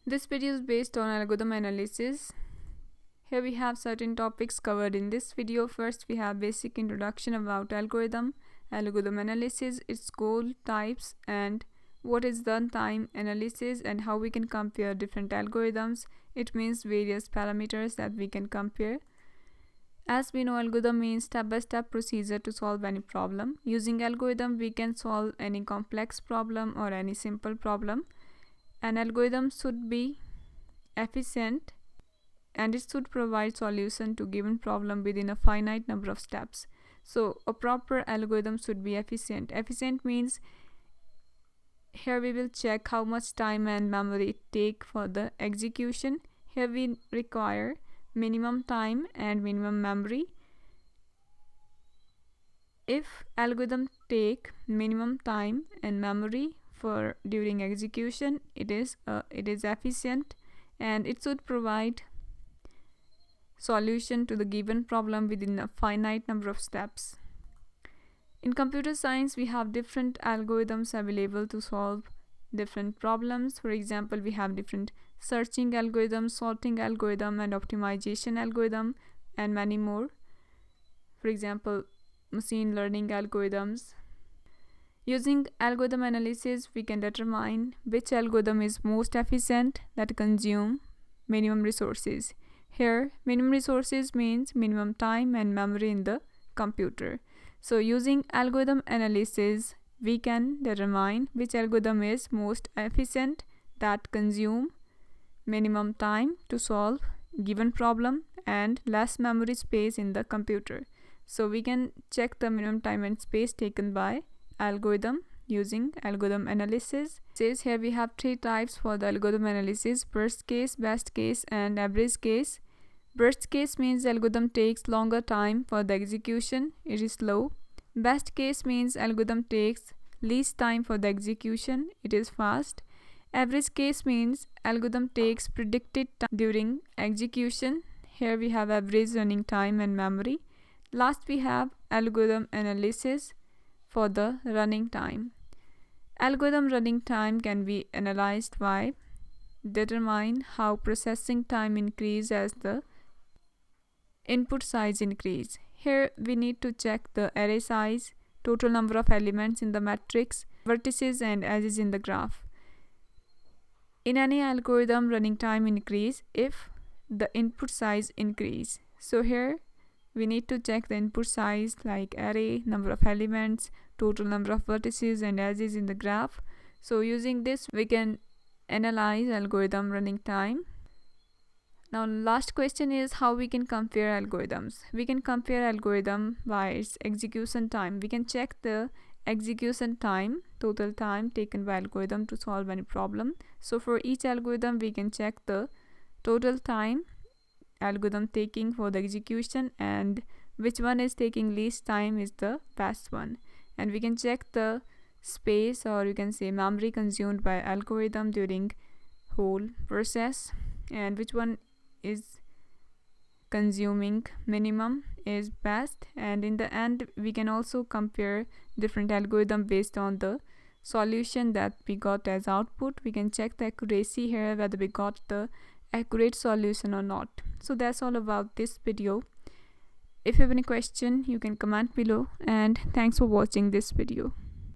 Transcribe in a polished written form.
This video is based on algorithm analysis. Here we have certain topics covered in this video. First, we have basic introduction about algorithm analysis, its goal, types, and what is runtime analysis, and how we can compare different algorithms. It means various parameters that we can compare. As we know, algorithm means step-by-step procedure to solve any problem. Using algorithm, we can solve any complex problem or any simple problem. An algorithm should be efficient and it should provide solution to given problem within a finite number of steps. So a proper algorithm should be efficient. Efficient means here we will check how much time and memory it take for the execution. Here we require minimum time and minimum memory. If algorithm take minimum time and memory for during execution, it is efficient and it should provide solution to the given problem within a finite number of steps. In computer science, we have different algorithms available to solve different problems. For example, we have different searching algorithm, sorting algorithm, and optimization algorithm, and many more. For example, machine learning algorithms. Using algorithm analysis, we can determine which algorithm is most efficient that consume minimum resources. Here, minimum resources means minimum time and memory in the computer. So using algorithm analysis, we can determine which algorithm is most efficient that consume minimum time to solve given problem and less memory space in the computer. So we can check the minimum time and space taken by algorithm using algorithm analysis. Says here we have three types for the algorithm analysis: burst case, best case, and average case. Burst case means algorithm takes longer time for the execution, it is slow. Best case means algorithm takes least time for the execution, it is fast. Average case means algorithm takes predicted time during execution. Here we have average running time and memory. Last we have algorithm analysis for the running time. Algorithm running time can be analyzed by determine how processing time increase as the input size increase. Here we need to check the array size, total number of elements in the matrix, vertices and edges in the graph. In any algorithm, running time increase if the input size increase. So here we need to check the input size like array, number of elements, total number of vertices and edges in the graph. So using this we can analyze algorithm running time. Now last question is how we can compare algorithms. We can compare algorithm by its execution time. We can check the execution time, total time taken by algorithm to solve any problem. So for each algorithm we can check the total time algorithm taking for the execution and which one is taking least time is the best one. And we can check the space, or you can say memory, consumed by algorithm during whole process, and which one is consuming minimum is best. And in the end we can also compare different algorithm based on the solution that we got as output. We can check the accuracy here, whether we got the accurate solution or not. So that's all about this video. If you have any question, you can comment below, and thanks for watching this video.